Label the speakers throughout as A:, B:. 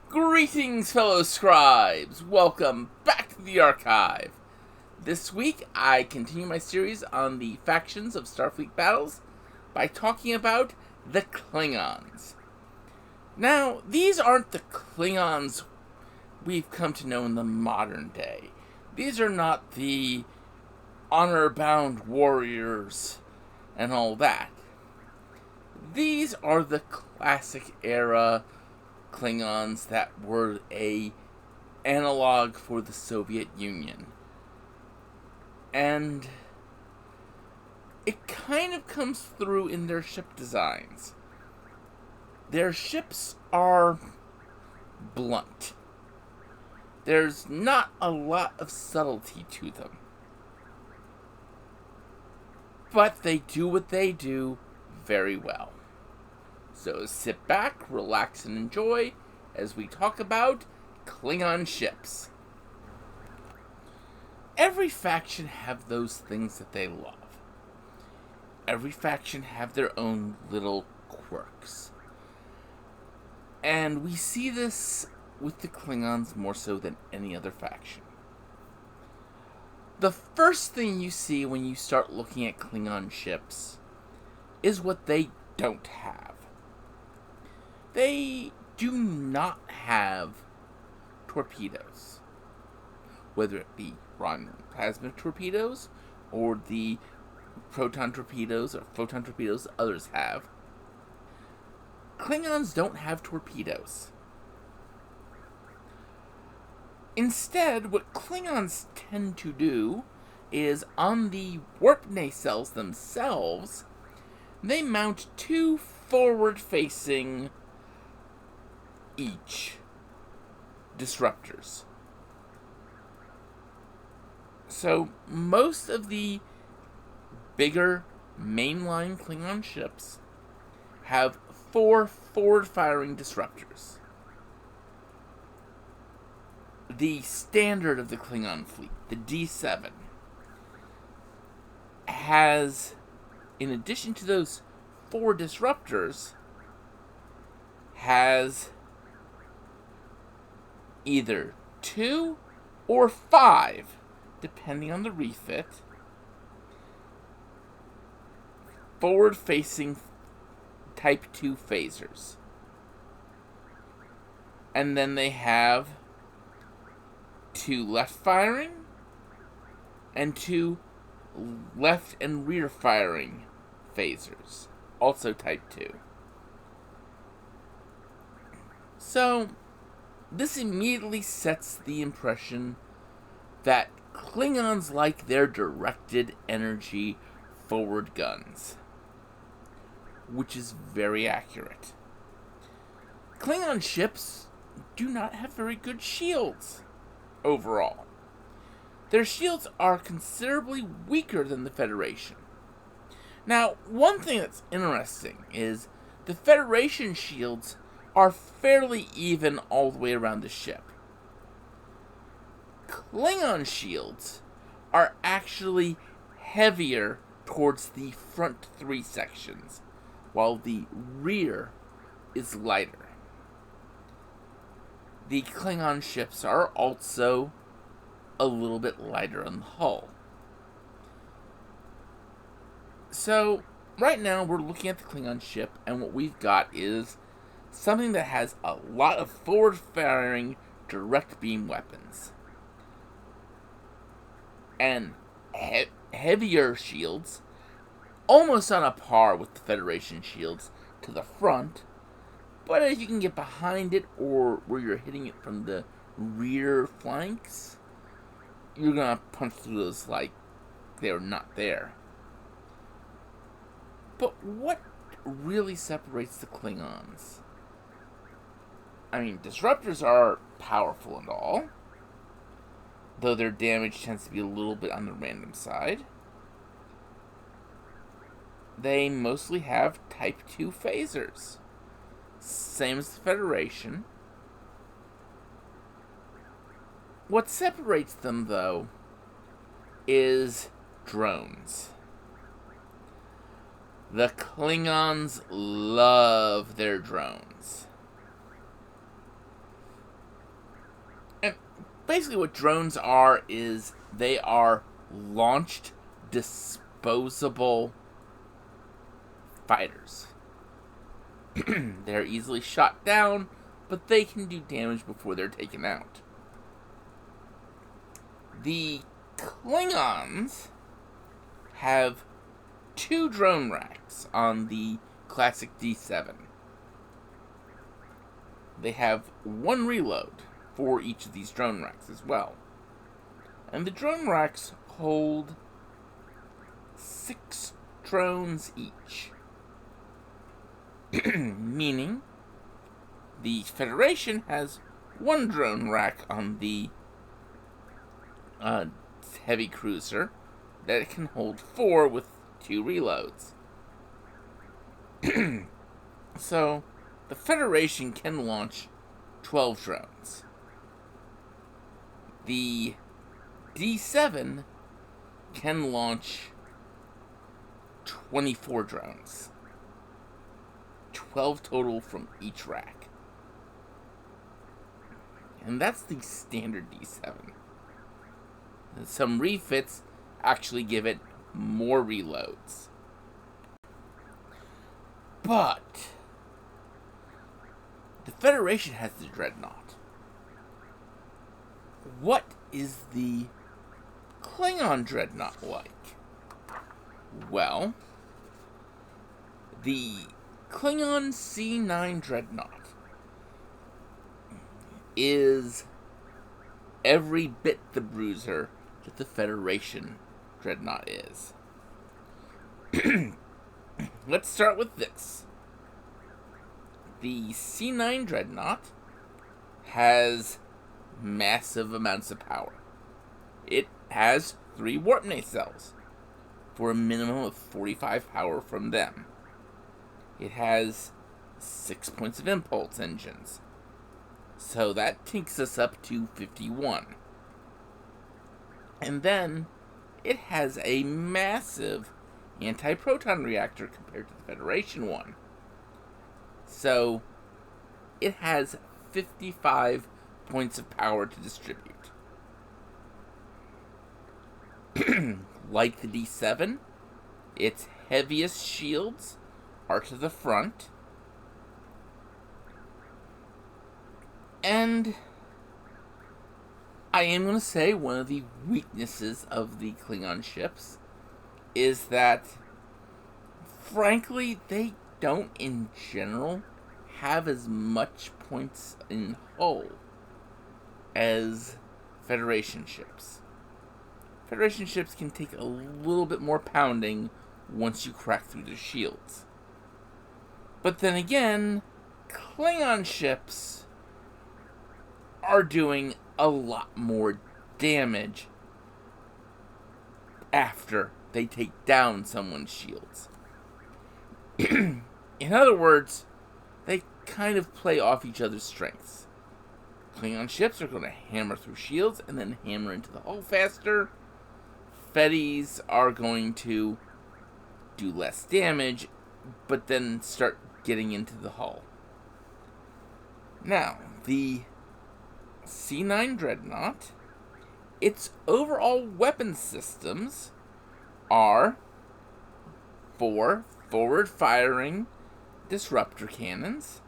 A: Greetings, fellow scribes! Welcome back to the archive. This week, I continue my series on the factions of Starfleet battles by talking about the Klingons. Now, these aren't the Klingons we've come to know in the modern day. These are not the honor-bound warriors and all that. These are the classic era Klingons that were a analog for the Soviet Union. And it kind of comes through in their ship designs. Their ships are blunt. There's not a lot of subtlety to them. But they do what they do very well. So sit back, relax, and enjoy as we talk about Klingon ships. Every faction have those things that they love. Every faction have their own little quirks. And we see this with the Klingons more so than any other faction. The first thing you see when you start looking at Klingon ships is what they don't have. They do not have torpedoes. Whether it be Ron plasma torpedoes or the proton torpedoes or photon torpedoes others have. Klingons don't have torpedoes. Instead, what Klingons tend to do is on the warp nacelles themselves, they mount two forward-facing each disruptors. So most of the bigger mainline Klingon ships have 4 forward-firing disruptors. The standard of the Klingon fleet, the D7, has, in addition to those 4 disruptors, has either 2 or 5, depending on the refit, forward-facing Type 2 phasers. And then they have 2 left-firing and 2 left and rear-firing phasers, also Type 2. So, this immediately sets the impression that Klingons like their directed energy forward guns, which is very accurate. Klingon ships do not have very good shields overall. Their shields are considerably weaker than the Federation. Now, one thing that's interesting is the Federation shields are fairly even all the way around the ship. Klingon shields are actually heavier towards the front 3 sections, while the rear is lighter. The Klingon ships are also a little bit lighter on the hull. So, right now we're looking at the Klingon ship, and what we've got is something that has a lot of forward-firing direct beam weapons. And heavier shields, almost on a par with the Federation shields to the front, but if you can get behind it or where you're hitting it from the rear flanks, you're gonna punch through those like they're not there. But what really separates the Klingons? I mean, disruptors are powerful and all, though their damage tends to be a little bit on the random side. They mostly have Type 2 phasers. Same as the Federation. What separates them, though, is drones. The Klingons love their drones. basically what drones are is they are launched disposable fighters. They're easily shot down, but they can do damage before they're taken out. The Klingons have 2 drone racks on the classic D7. They have 1 reload for each of these drone racks as well. And the drone racks hold 6 drones each. Meaning, the Federation has 1 drone rack on the heavy cruiser that it can hold 4 with 2 reloads. So, the Federation can launch 12 drones. The D7 can launch 24 drones. 12 total from each rack. And that's the standard D7. Some refits actually give it more reloads. But the Federation has the Dreadnought. What is the Klingon Dreadnought like? Well, the Klingon C9 Dreadnought is every bit the bruiser that the Federation Dreadnought is. Let's start with this. The C9 Dreadnought has massive amounts of power. It has 3 warp nacelles for a minimum of 45 power from them. It has 6 points of impulse engines, so that takes us up to 51. And then it has a massive anti-proton reactor compared to the Federation one. So it has 55 points of power to distribute. Like the D7, its heaviest shields are to the front. And I am going to say one of the weaknesses of the Klingon ships is that, frankly, they don't in general have as much points in hull as Federation ships. Federation ships can take a little bit more pounding once you crack through their shields. But then again, Klingon ships are doing a lot more damage after they take down someone's shields. In other words, they kind of play off each other's strengths. Klingon ships are going to hammer through shields and then hammer into the hull faster. Feddies are going to do less damage, but then start getting into the hull. Now, the C9 Dreadnought, its overall weapon systems are 4 forward-firing disruptor cannons,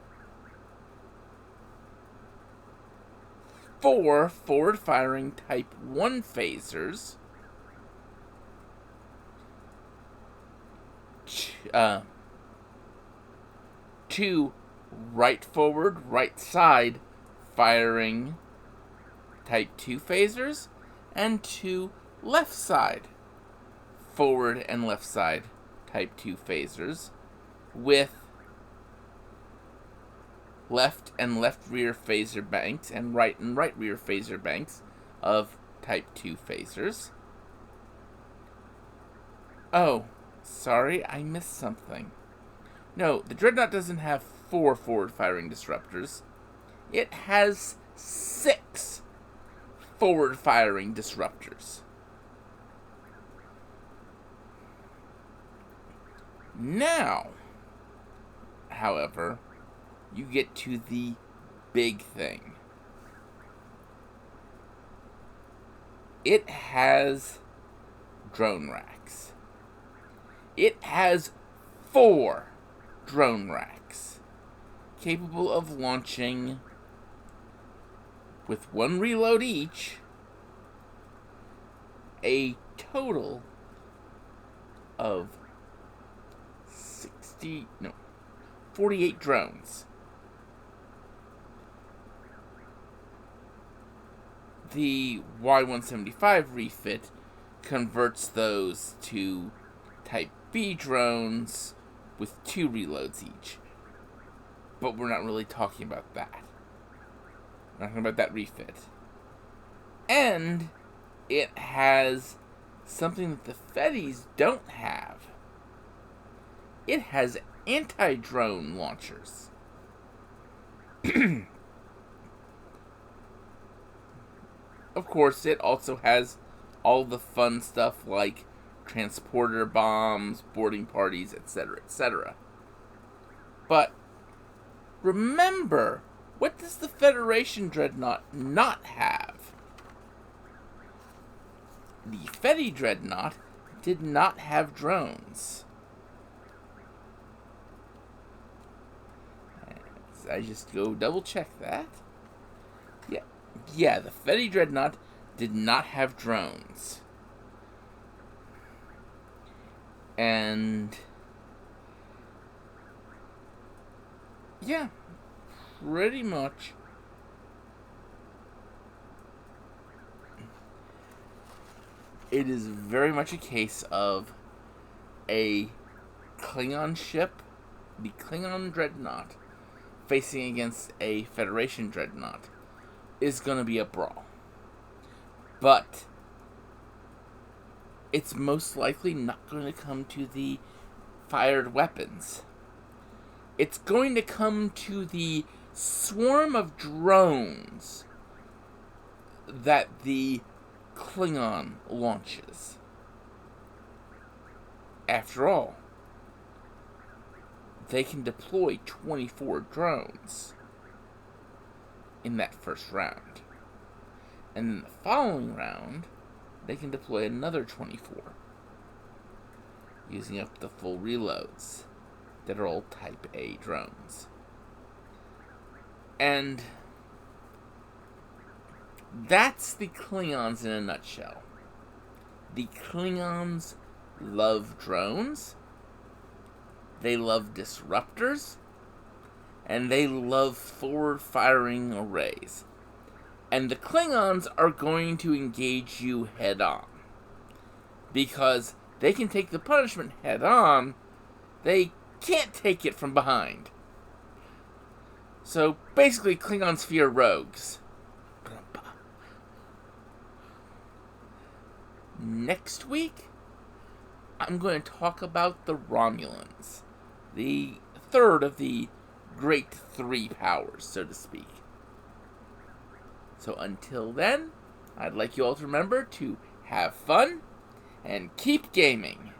A: 4 forward-firing Type 1 phasers, 2 right forward, right side firing Type 2 phasers, and 2 left side forward and left side Type 2 phasers, with left and left rear phaser banks and right rear phaser banks of Type 2 phasers. Oh, sorry, I missed something. No, the Dreadnought doesn't have 4 forward-firing disruptors. It has 6 forward-firing disruptors. Now, however, you get to the big thing. It has drone racks. It has 4 drone racks capable of launching, with 1 reload each, a total of 48 drones. The Y-175 refit converts those to Type B drones with 2 reloads each. But we're not really talking about that. We're talking about that refit. And it has something that the Feddies don't have. It has anti-drone launchers. Of course, it also has all the fun stuff like transporter bombs, boarding parties, etc., etc. But remember, what does the Federation Dreadnought not have? The Fedi Dreadnought did not have drones. I just go double check that. Yeah, the Fedi Dreadnought did not have drones. And yeah, pretty much. It is very much a case of a Klingon ship, the Klingon Dreadnought, facing against a Federation Dreadnought is going to be a brawl. But it's most likely not going to come to the fired weapons. It's going to come to the swarm of drones that the Klingon launches. After all, they can deploy 24 drones in that first round. And in the following round, they can deploy another 24, using up the full reloads that are all Type A drones. And that's the Klingons in a nutshell. The Klingons love drones, they love disruptors, and they love forward-firing arrays. And the Klingons are going to engage you head-on. Because they can take the punishment head-on, they can't take it from behind. So, basically, Klingons fear rogues. Next week, I'm going to talk about the Romulans. The third of the Great 3 powers, so to speak. So until then, I'd like you all to remember to have fun and keep gaming.